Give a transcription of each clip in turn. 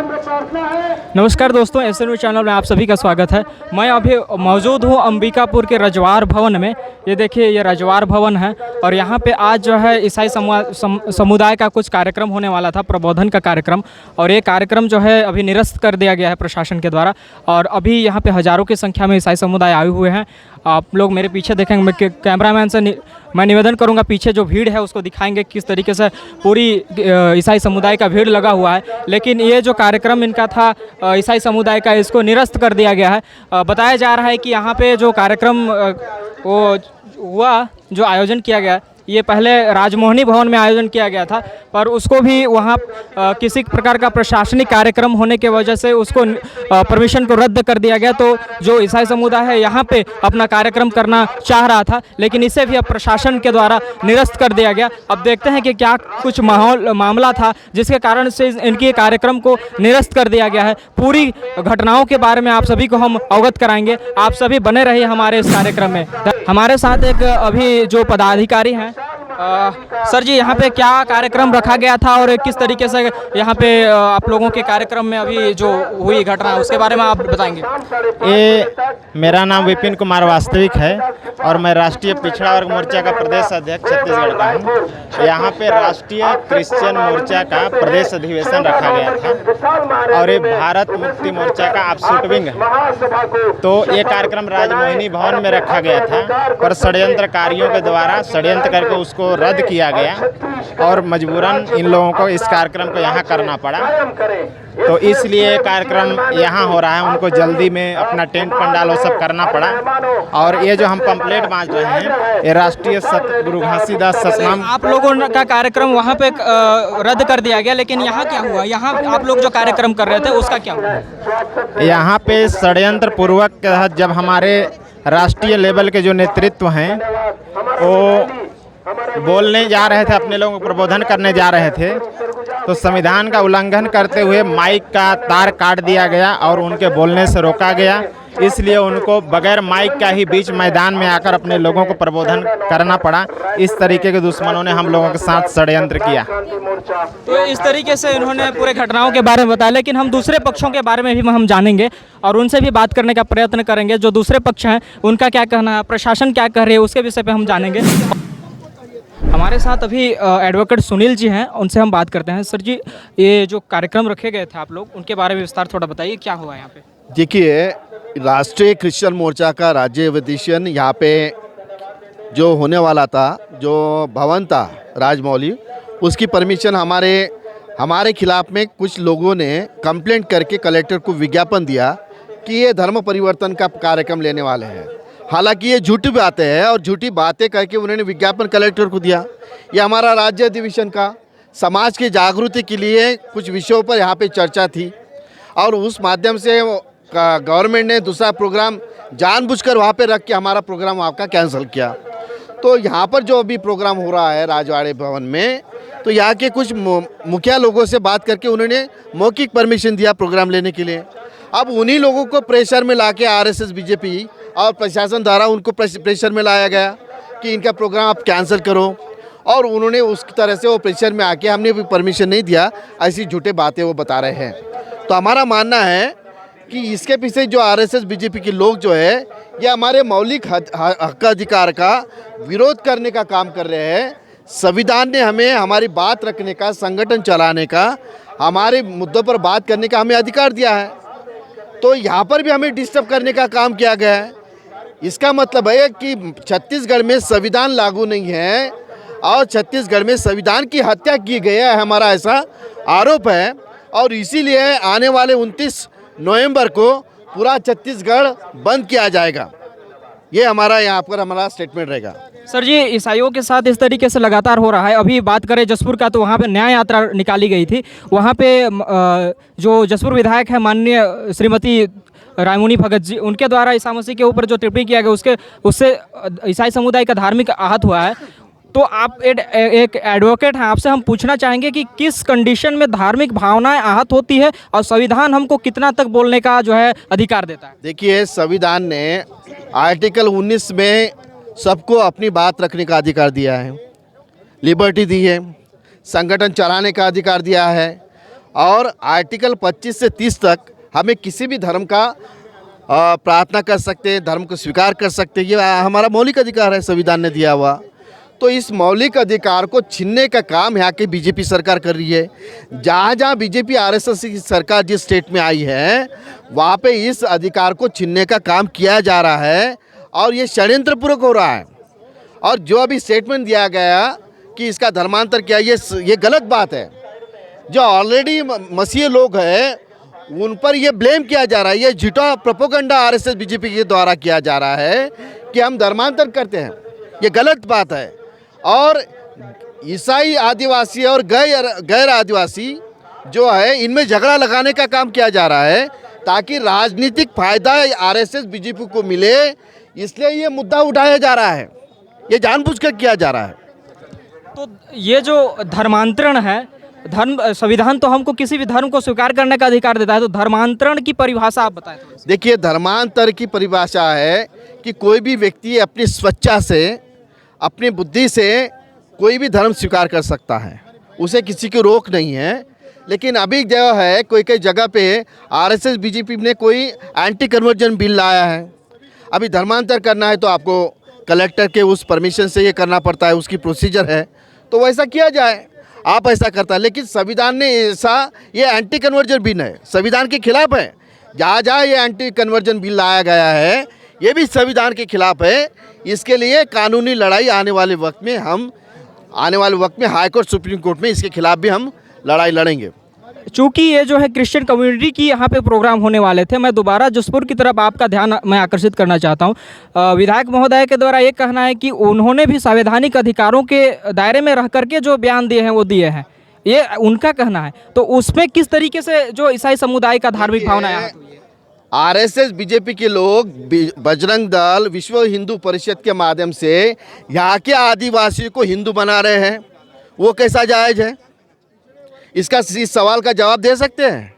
नमस्कार दोस्तों, SN news channel में आप सभी का स्वागत है। मैं अभी मौजूद हूँ अंबिकापुर के रजवार भवन में। ये देखिए, ये रजवार भवन है और यहाँ पे आज जो है ईसाई समुदाय का कुछ कार्यक्रम होने वाला था, प्रबोधन का कार्यक्रम। और ये कार्यक्रम जो है अभी निरस्त कर दिया गया है प्रशासन के द्वारा। और अभी यहाँ पे हज़ारों की संख्या में ईसाई समुदाय आए हुए हैं। आप लोग मेरे पीछे देखेंगे, मैं कैमरामैन से मैं निवेदन करूंगा, पीछे जो भीड़ है उसको दिखाएंगे किस तरीके से पूरी ईसाई समुदाय का भीड़ लगा हुआ है। लेकिन ये जो कार्यक्रम इनका था ईसाई समुदाय का, इसको निरस्त कर दिया गया है। बताया जा रहा है कि यहाँ पे जो कार्यक्रम वो हुआ, जो आयोजन किया गया, ये पहले राजमोहनी भवन में आयोजन किया गया था, पर उसको भी वहाँ किसी प्रकार का प्रशासनिक कार्यक्रम होने के वजह से उसको परमिशन को रद्द कर दिया गया। तो जो ईसाई समुदाय है यहाँ पे अपना कार्यक्रम करना चाह रहा था, लेकिन इसे भी अब प्रशासन के द्वारा निरस्त कर दिया गया। अब देखते हैं कि क्या कुछ मामला था जिसके कारण से इनके कार्यक्रम को निरस्त कर दिया गया है। पूरी घटनाओं के बारे में आप सभी को हम अवगत कराएंगे। आप सभी बने रहिए हमारे इस कार्यक्रम में। हमारे साथ एक अभी जो पदाधिकारी हैं, सर जी, यहाँ पे क्या कार्यक्रम रखा गया था और किस तरीके से यहाँ पे आप लोगों के कार्यक्रम में अभी जो हुई घटना है उसके बारे में आप बताएंगे। ये मेरा नाम विपिन कुमार वास्तविक है और मैं राष्ट्रीय पिछड़ा वर्ग मोर्चा का प्रदेश अध्यक्ष छत्तीसगढ़ का हूँ। यहाँ पे राष्ट्रीय क्रिश्चियन मोर्चा का प्रदेश अधिवेशन रखा गया था और ये भारत मुक्ति मोर्चा का ऑफशूट विंग है। तो ये कार्यक्रम राजमोहिनी भवन में रखा गया था, पर षड्यंत्रकारियों के द्वारा षड्यंत्र करके उसको रद्द किया गया और मजबूरन इन लोगों को इस कार्यक्रम को यहाँ करना पड़ा। तो इसलिए कार्यक्रम यहाँ हो रहा है, उनको जल्दी में अपना टेंट पंडाल वो सब करना पड़ा। और ये जो हम पंपलेट बांट रहे हैं, ये राष्ट्रीय गुरु घासीदास सतनाम। आप लोगों का कार्यक्रम वहाँ पे रद्द कर दिया गया, लेकिन यहाँ क्या हुआ? यहाँ आप लोग जो कार्यक्रम कर रहे थे उसका क्या हुआ? यहाँ पे षड्यंत्र पूर्वक के तहत जब हमारे राष्ट्रीय लेवल के जो नेतृत्व हैं वो बोलने जा रहे थे, अपने लोगों को प्रबोधन करने जा रहे थे, तो संविधान का उल्लंघन करते हुए माइक का तार काट दिया गया और उनके बोलने से रोका गया। इसलिए उनको बगैर माइक का ही बीच मैदान में आकर अपने लोगों को प्रबोधन करना पड़ा। इस तरीके के दुश्मनों ने हम लोगों के साथ षड्यंत्र किया। तो इस तरीके से इन्होंने पूरे घटनाओं के बारे में बताया, लेकिन हम दूसरे पक्षों के बारे में भी हम जानेंगे और उनसे भी बात करने का प्रयत्न करेंगे। जो दूसरे पक्ष हैं उनका क्या कहना है, प्रशासन क्या कह रही है, उसके विषय पर हम जानेंगे। हमारे साथ अभी एडवोकेट सुनील जी हैं, उनसे हम बात करते हैं। सर जी, ये जो कार्यक्रम रखे गए थे आप लोग, उनके बारे में विस्तार थोड़ा बताइए, क्या हुआ यहाँ पे? देखिए, राष्ट्रीय क्रिश्चियन मोर्चा का राज्य अधिवेशन यहाँ पे जो होने वाला था, जो भवन था राजमौली, उसकी परमिशन हमारे खिलाफ में कुछ लोगों ने कंप्लेंट करके कलेक्टर को विज्ञापन दिया कि ये धर्म परिवर्तन का कार्यक्रम लेने वाले हैं। हालांकि ये झूठी बातें हैं और झूठी बातें करके उन्होंने विज्ञापन कलेक्टर को दिया। ये हमारा राज्य अधिवेशन का समाज की जागृति के लिए कुछ विषयों पर यहाँ पे चर्चा थी और उस माध्यम से गवर्नमेंट ने दूसरा प्रोग्राम जानबूझकर वहाँ पे रख के हमारा प्रोग्राम वहाँ का कैंसिल किया। तो यहाँ पर जो अभी प्रोग्राम हो रहा है राजवाड़े भवन में, तो यहाँ के कुछ मुखिया लोगों से बात करके उन्होंने मौखिक परमिशन दिया प्रोग्राम लेने के लिए। अब उन्हीं लोगों को प्रेशर में लाके आरएसएस, बीजेपी और प्रशासन द्वारा उनको प्रेशर में लाया गया कि इनका प्रोग्राम आप कैंसिल करो, और उन्होंने उस तरह से वो प्रेशर में आके हमने भी परमिशन नहीं दिया, ऐसी झूठे बातें वो बता रहे हैं। तो हमारा मानना है कि इसके पीछे जो आरएसएस, बीजेपी के लोग जो है, ये हमारे मौलिक हक अधिकार का विरोध करने का काम कर रहे हैं। संविधान ने हमें हमारी बात रखने का, संगठन चलाने का, हमारे मुद्दों पर बात करने का हमें अधिकार दिया है। तो यहाँ पर भी हमें डिस्टर्ब करने का काम किया गया है। इसका मतलब है कि छत्तीसगढ़ में संविधान लागू नहीं है और छत्तीसगढ़ में संविधान की हत्या की गई है, हमारा ऐसा आरोप है। और इसीलिए आने वाले 29 नवंबर को पूरा छत्तीसगढ़ बंद किया जाएगा। ये हमारा यहाँ पर हमारा स्टेटमेंट रहेगा। सर जी, ईसाइयों के साथ इस तरीके से लगातार हो रहा है। अभी बात करें जसपुर का, तो वहाँ पे न्याय यात्रा निकाली गई थी। वहाँ पे जो जसपुर विधायक है माननीय श्रीमती रायमुनी भगत जी, उनके द्वारा ईसा मसीह के ऊपर जो टिप्पणी किया गया उससे ईसाई समुदाय का धार्मिक आहत हुआ है। तो आप एक एडवोकेट हैं, आपसे हम पूछना चाहेंगे कि किस कंडीशन में धार्मिक भावनाएं आहत होती है और संविधान हमको कितना तक बोलने का जो है अधिकार देता है? देखिए, संविधान ने आर्टिकल 19 में सबको अपनी बात रखने का अधिकार दिया है, लिबर्टी दी है, संगठन चलाने का अधिकार दिया है और आर्टिकल 25 से 30 तक हमें किसी भी धर्म का प्रार्थना कर सकते हैं, धर्म को स्वीकार कर सकते हैं। ये हमारा मौलिक अधिकार है, संविधान ने दिया हुआ। तो इस मौलिक अधिकार को छीनने का काम यहाँ की बीजेपी सरकार कर रही है। जहाँ जहाँ बीजेपी आरएसएस की सरकार जिस स्टेट में आई है, वहाँ पे इस अधिकार को छीनने का काम किया जा रहा है और ये षड्यंत्रपूर्वक हो रहा है। और जो अभी स्टेटमेंट दिया गया कि इसका धर्मांतर किया, ये गलत बात है। जो ऑलरेडी मसीही लोग हैं उन पर ये ब्लेम किया जा रहा है। ये झूठा प्रोपोगंडा आरएसएस बीजेपी के द्वारा किया जा रहा है कि हम धर्मांतर करते हैं। ये गलत बात है। और ईसाई आदिवासी और गैर आदिवासी जो है, इनमें झगड़ा लगाने का काम किया जा रहा है ताकि राजनीतिक फायदा आरएसएस बीजेपी को मिले, इसलिए ये मुद्दा उठाया जा रहा है। ये जानबूझकर किया जा रहा है। तो ये जो धर्मांतरण है, संविधान तो हमको किसी भी धर्म को स्वीकार करने का अधिकार देता है, तो धर्मांतरण की परिभाषा आप बताएं थोड़ा सा। देखिए, धर्मांतर की परिभाषा है कि कोई भी व्यक्ति अपनी स्वेच्छा से, अपनी बुद्धि से कोई भी धर्म स्वीकार कर सकता है, उसे किसी की रोक नहीं है। लेकिन अभी जो है कई जगह पे आरएसएस बीजेपी ने कोई एंटी कन्वर्जन बिल लाया है। अभी धर्मांतर करना है तो आपको कलेक्टर के उस परमिशन से ये करना पड़ता है, उसकी प्रोसीजर है, तो वैसा किया जाए। आप ऐसा करता है, लेकिन संविधान ने ऐसा, ये एंटी कन्वर्जन बिल है, संविधान के खिलाफ है। जहाँ जहाँ ये एंटी कन्वर्जन बिल लाया गया है, ये भी संविधान के खिलाफ है। इसके लिए कानूनी लड़ाई आने वाले वक्त में हाई कोर्ट, सुप्रीम कोर्ट में इसके खिलाफ भी हम लड़ाई लड़ेंगे। चूँकि ये जो है क्रिश्चियन कम्युनिटी की यहाँ पे प्रोग्राम होने वाले थे, मैं दोबारा जसपुर की तरफ आपका ध्यान मैं आकर्षित करना चाहता हूँ। विधायक महोदय के द्वारा ये कहना है कि उन्होंने भी संवैधानिक अधिकारों के दायरे में रह करके जो बयान दिए हैं वो दिए हैं, ये उनका कहना है। तो उसमें किस तरीके से जो ईसाई समुदाय का धार्मिक भावना है, आरएसएस बीजेपी के लोग बजरंग दल, विश्व हिंदू परिषद के माध्यम से यहाँ के आदिवासियों को हिंदू बना रहे हैं, वो कैसा जायज़ है? इस सवाल का जवाब दे सकते हैं?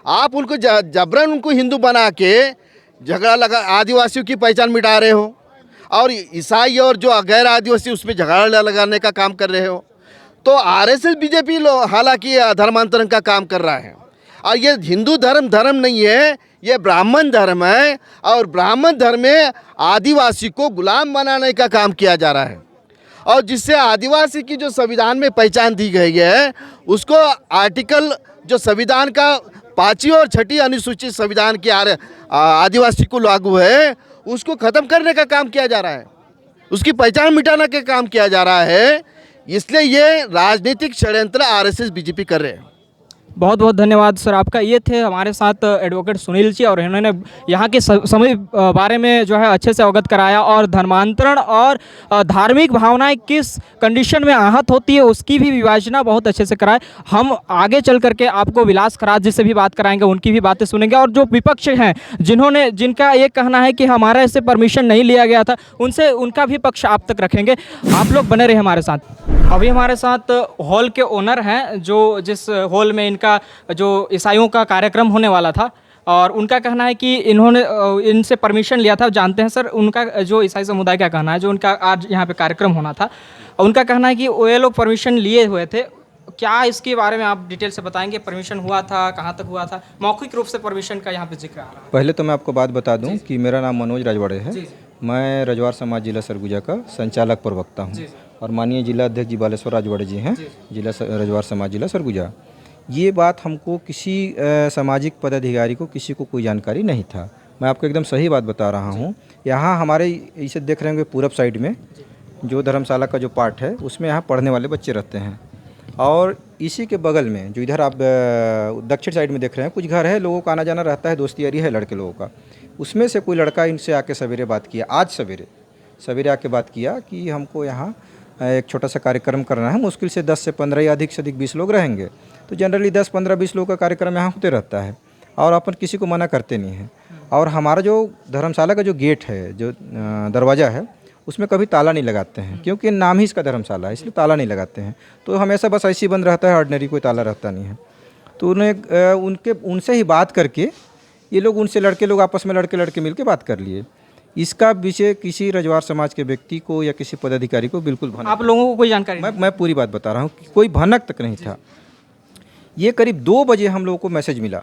आप उनको जबरन उनको हिंदू बना के झगड़ा लगा, आदिवासियों की पहचान मिटा रहे हो, और ईसाई और जो गैर आदिवासी उसमें झगड़ा लगाने का काम कर रहे हो। तो आरएसएस बीजेपी हालांकि धर्मांतरण का काम कर रहा है। और ये हिंदू धर्म नहीं है, ये ब्राह्मण धर्म है, और ब्राह्मण धर्म में आदिवासी को गुलाम बनाने का काम किया जा रहा है। और जिससे आदिवासी की जो संविधान में पहचान दी गई है, उसको आर्टिकल जो संविधान का 5वीं और 6ठी अनुसूची संविधान के आदिवासी को लागू है, उसको ख़त्म करने का काम किया जा रहा है, उसकी पहचान मिटाने का काम किया जा रहा है। इसलिए ये राजनीतिक षड्यंत्र आरएसएस बीजेपी कर रहे हैं। बहुत बहुत धन्यवाद सर आपका। ये थे हमारे साथ एडवोकेट सुनील जी, और इन्होंने यहाँ के समय बारे में जो है अच्छे से अवगत कराया, और धर्मांतरण और धार्मिक भावनाएं किस कंडीशन में आहत होती है उसकी भी विभाजना बहुत अच्छे से कराए। हम आगे चल करके आपको विलास खराज जी से भी बात कराएंगे, उनकी भी बातें सुनेंगे, और जो विपक्ष हैं जिनका ये कहना है कि हमारा इससे परमिशन नहीं लिया गया था, उनका भी पक्ष आप तक रखेंगे। आप लोग बने रहे हमारे साथ। अभी हमारे साथ हॉल के ओनर हैं, जो जिस हॉल में इनका जो ईसाइयों का कार्यक्रम होने वाला था, और उनका कहना है कि इन्होंने इनसे परमिशन लिया था। जानते हैं सर उनका जो ईसाई समुदाय का कहना है, जो उनका आज यहाँ पे कार्यक्रम होना था, उनका कहना है कि ये लोग परमिशन लिए हुए थे। क्या इसके बारे में आप डिटेल से बताएंगे? परमिशन हुआ था, कहाँ तक हुआ था? मौखिक रूप से परमिशन का यहाँ पे जिक्र आ रहा है। पहले तो मैं आपको बात बता दूं कि मेरा नाम मनोज राजवाड़े है। मैं रजवार समाज जिला सरगुजा का संचालक प्रवक्ता हूं, और माननीय जिला अध्यक्ष जी बालेश्वर राजवाड़े जी हैं, जिला रजवार समाज जिला सरगुजा। ये बात हमको किसी सामाजिक पदाधिकारी को, किसी को कोई जानकारी नहीं था। मैं आपको एकदम सही बात बता रहा हूँ। यहाँ हमारे इसे देख रहे होंगे पूरब साइड में जो धर्मशाला का जो पार्ट है, उसमें यहाँ पढ़ने वाले बच्चे रहते हैं, और इसी के बगल में जो इधर आप दक्षिण साइड में देख रहे हैं, कुछ घर है, लोगों का आना जाना रहता है, दोस्ती यारी है लड़के लोगों का। उसमें से कोई लड़का इनसे आके सवेरे बात किया, आज सवेरे आके बात किया कि हमको यहाँ एक छोटा सा कार्यक्रम करना है, मुश्किल से 10 से 15 या अधिक से अधिक 20 लोग रहेंगे। तो जनरली 10, 15, 20 लोग का कार्यक्रम यहाँ होते रहता है, और अपन किसी को मना करते नहीं हैं। और हमारा जो धर्मशाला का जो गेट है, जो दरवाज़ा है, उसमें कभी ताला नहीं लगाते हैं, क्योंकि नाम ही इसका धर्मशाला है, इसलिए ताला नहीं लगाते हैं। तो हमेशा बस ऐसे ही बंद रहता है, ऑर्डिनरी कोई ताला रहता नहीं है। तो उनसे ही बात करके ये लोग, उनसे लड़के लोग आपस में लड़के मिल के बात कर लिए। इसका विषय किसी रजवार समाज के व्यक्ति को या किसी पदाधिकारी को बिल्कुल भनक, आप लोगों को कोई जानकारी? मैं पूरी बात बता रहा हूँ, कोई भनक तक नहीं था। ये करीब 2 बजे हम लोगों को मैसेज मिला,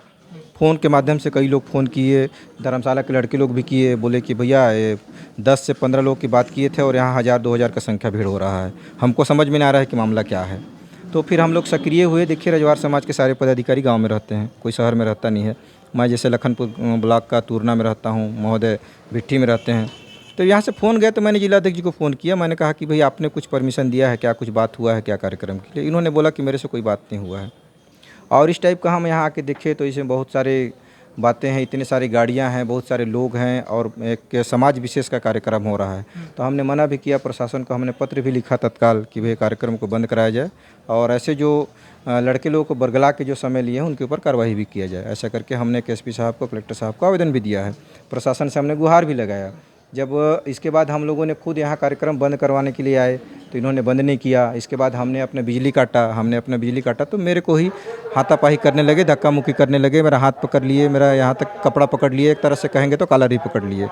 फ़ोन के माध्यम से कई लोग फ़ोन किए, धर्मशाला के लड़के लोग भी किए, बोले कि भैया ये 10 से 15 लोग की बात किए थे और यहाँ 1000-2000 का संख्या भीड़ हो रहा है, हमको समझ में नहीं आ रहा है कि मामला क्या है। तो फिर हम लोग सक्रिय हुए। देखिए रजवार समाज के सारे पदाधिकारी गांव में रहते हैं, कोई शहर में रहता नहीं है। मैं जैसे लखनपुर ब्लॉक का तूरना में रहता हूँ, महोदय भिट्ठी में रहते हैं। तो यहाँ से फ़ोन गया तो मैंने जिलाध्यक्ष जी को फ़ोन किया, मैंने कहा कि भाई आपने कुछ परमिशन दिया है क्या, कुछ बात हुआ है क्या कार्यक्रम के लिए? इन्होंने बोला कि मेरे से कोई बात नहीं हुआ है। और इस टाइप का हम यहाँ आके देखे तो इसमें बहुत सारे बातें हैं, इतनी सारी गाड़ियाँ हैं, बहुत सारे लोग हैं और एक समाज विशेष का कार्यक्रम हो रहा है। तो हमने मना भी किया, प्रशासन को हमने पत्र भी लिखा तत्काल कि भाई कार्यक्रम को बंद कराया जाए और ऐसे जो लड़के लोगों को बरगला के जो समय लिए हैं उनके ऊपर कार्रवाई भी किया जाए। ऐसा करके हमने एसपी साहब को, कलेक्टर साहब को आवेदन भी दिया है। प्रशासन से हमने गुहार भी लगाया। जब इसके बाद हम लोगों ने खुद यहाँ कार्यक्रम बंद करवाने के लिए आए तो इन्होंने बंद नहीं किया। इसके बाद हमने अपना बिजली काटा तो मेरे को ही हाथापाई करने लगे, धक्का मुक्की करने लगे, मेरा हाथ पकड़ लिए, मेरा यहाँ तक कपड़ा पकड़ लिए, एक तरह से कहेंगे तो कॉलर ही पकड़ लिए।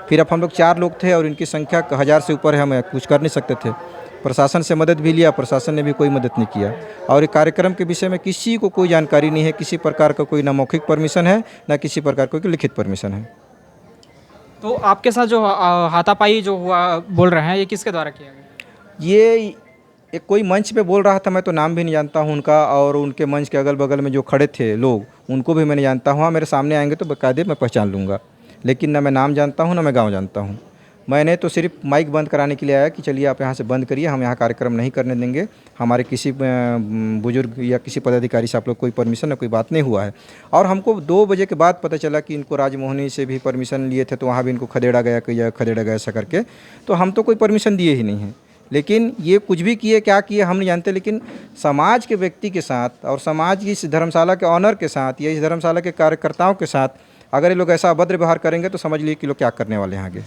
फिर अब हम लोग 4 लोग थे और इनकी संख्या 1000 से ऊपर है, हम कुछ कर नहीं सकते थे। प्रशासन से मदद भी लिया, प्रशासन ने भी कोई मदद नहीं किया। और एक कार्यक्रम के विषय में किसी को कोई जानकारी नहीं है, किसी प्रकार का कोई ना मौखिक परमिशन है ना किसी प्रकार का कोई लिखित परमिशन है। तो आपके साथ जो हाथापाई जो हुआ बोल रहे हैं, ये किसके द्वारा किया गया? ये एक कोई मंच पे बोल रहा था, मैं तो नाम भी नहीं जानता हूँ उनका, और उनके मंच के अगल बगल में जो खड़े थे लोग उनको भी मैं नहीं जानता हूँ। हाँ, मेरे सामने आएंगे तो बाकायदे मैं पहचान लूँगा, लेकिन ना मैं नाम जानता हूँ ना मैं गांव जानता हूँ। मैंने तो सिर्फ माइक बंद कराने के लिए आया कि चलिए आप यहाँ से बंद करिए, हम यहाँ कार्यक्रम नहीं करने देंगे, हमारे किसी बुजुर्ग या किसी पदाधिकारी से आप लोग कोई परमिशन ना कोई बात नहीं हुआ है। और हमको 2 बजे के बाद पता चला कि इनको राजमोहनी से भी परमिशन लिए थे, तो वहाँ भी इनको खदेड़ा गया ऐसा करके। तो हम तो कोई परमिशन दिए ही नहीं हैं, लेकिन ये कुछ भी किए क्या किए हम नहीं जानते। लेकिन समाज के व्यक्ति के साथ और समाज की इस धर्मशाला के ऑनर के साथ या इस धर्मशाला के कार्यकर्ताओं के साथ अगर ये लोग ऐसा अभद्र व्यवहार करेंगे तो समझ लीजिए कि लोग क्या करने वाले हैं आगे।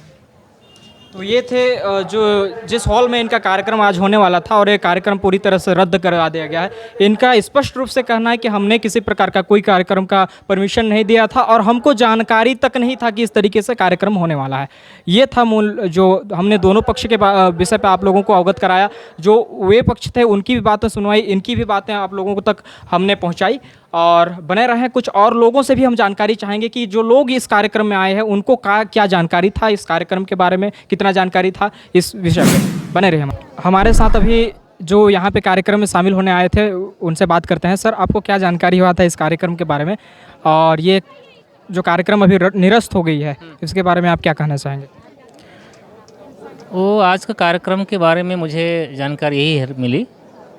तो ये थे जो जिस हॉल में इनका कार्यक्रम आज होने वाला था और ये कार्यक्रम पूरी तरह से रद्द करवा दिया गया है। इनका स्पष्ट रूप से कहना है कि हमने किसी प्रकार का कोई कार्यक्रम का परमिशन नहीं दिया था और हमको जानकारी तक नहीं था कि इस तरीके से कार्यक्रम होने वाला है। ये था मूल जो हमने दोनों पक्ष के विषय पे आप लोगों को अवगत कराया। जो वे पक्ष थे उनकी भी बातें सुनवाई, इनकी भी बातें आप लोगों तक हमने पहुँचाई। और बने रहें, कुछ और लोगों से भी हम जानकारी चाहेंगे कि जो लोग इस कार्यक्रम में आए हैं उनको क्या जानकारी था इस कार्यक्रम के बारे में, कितना जानकारी था इस विषय पे। बने रहे हमारे साथ अभी जो यहाँ पे कार्यक्रम में शामिल होने आए थे उनसे बात करते हैं। सर, आपको क्या जानकारी हुआ था इस कार्यक्रम के बारे में, और ये जो कार्यक्रम अभी निरस्त हो गई है इसके बारे में आप क्या कहना चाहेंगे? वो आज का कार्यक्रम के बारे में मुझे जानकारी यही मिली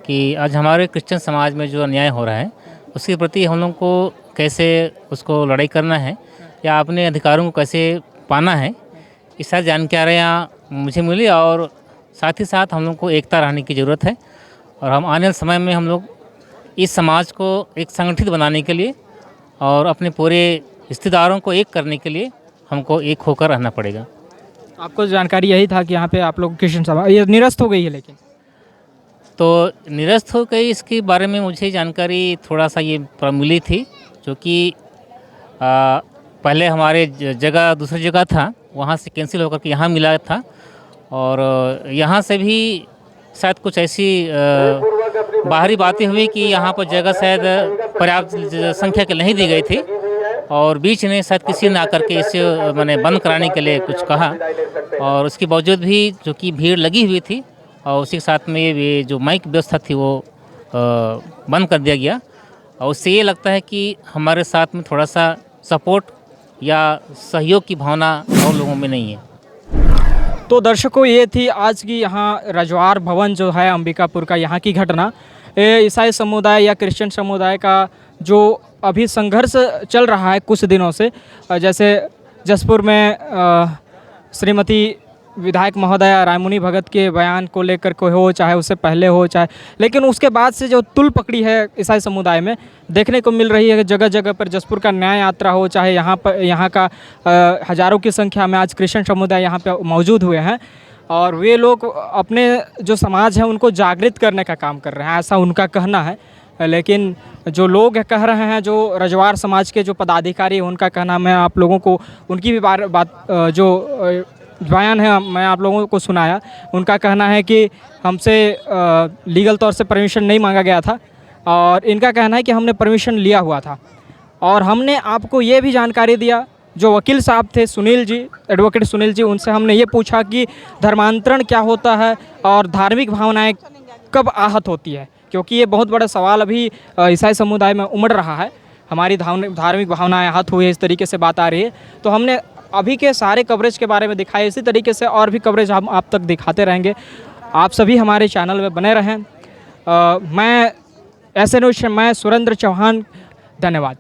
कि आज हमारे क्रिश्चियन समाज में जो अन्याय हो रहा है उसके प्रति हम लोग को कैसे उसको लड़ाई करना है या अपने अधिकारों को कैसे पाना है, ये सारी जानकारियाँ मुझे मिली। और साथ ही साथ हम लोग को एकता रहने की ज़रूरत है और हम आने वाले समय में हम लोग इस समाज को एक संगठित बनाने के लिए और अपने पूरे रिश्तेदारों को एक करने के लिए हमको एक होकर रहना पड़ेगा। आपको जानकारी यही था कि यहाँ पे आप लोग क्रिश्चियन सभा ये निरस्त हो गई है, लेकिन तो निरस्त हो गई इसके बारे में मुझे जानकारी थोड़ा सा ये मिली थी, जो कि पहले हमारे जगह दूसरी जगह था, वहाँ से कैंसिल होकर के यहाँ मिला था। और यहाँ से भी शायद कुछ ऐसी बाहरी बातें हुई कि यहाँ पर जगह शायद पर्याप्त संख्या की नहीं दी गई थी और बीच में शायद किसी ने आकर के इसे मैंने बंद कराने के लिए कुछ कहा, और उसके बावजूद भी जो कि भीड़ लगी हुई थी और उसी के साथ में ये जो माइक व्यवस्था थी वो बंद कर दिया गया। और उससे ये लगता है कि हमारे साथ में थोड़ा सा सपोर्ट या सहयोग की भावना और लोगों में नहीं है। तो दर्शकों, ये थी आज की यहाँ रजवार भवन जो है अंबिकापुर का, यहाँ की घटना। ईसाई समुदाय या क्रिश्चियन समुदाय का जो अभी संघर्ष चल रहा है कुछ दिनों से, जैसे जसपुर में श्रीमती विधायक महोदय रायमुनि भगत के बयान को लेकर के हो, चाहे उससे पहले हो, चाहे लेकिन उसके बाद से जो तुल पकड़ी है ईसाई समुदाय में देखने को मिल रही है। जगह जगह पर जसपुर का न्याय यात्रा हो, चाहे यहाँ का हज़ारों की संख्या में आज क्रिश्चियन समुदाय यहाँ पे मौजूद हुए हैं और वे लोग अपने जो समाज है उनको जागृत करने का काम कर रहे हैं, ऐसा उनका कहना है। लेकिन जो लोग कह रहे हैं, जो रजवार समाज के जो पदाधिकारी हैं उनका कहना, मैं आप लोगों को उनकी भी बात जो बयान है मैं आप लोगों को सुनाया। उनका कहना है कि हमसे लीगल तौर से परमिशन नहीं मांगा गया था, और इनका कहना है कि हमने परमिशन लिया हुआ था। और हमने आपको ये भी जानकारी दिया, जो वकील साहब थे सुनील जी, एडवोकेट सुनील जी, उनसे हमने ये पूछा कि धर्मांतरण क्या होता है और धार्मिक भावनाएं कब आहत होती है, क्योंकि ये बहुत बड़ा सवाल अभी ईसाई समुदाय में उमड़ रहा है। हमारी धार्मिक भावनाएं आहत हुई है, इस तरीके से बात आ रही है। तो हमने अभी के सारे कवरेज के बारे में दिखाया, इसी तरीके से और भी कवरेज हम आप तक दिखाते रहेंगे। आप सभी हमारे चैनल में बने रहें। मैं SN न्यूज़, मैं सुरेंद्र चौहान, धन्यवाद।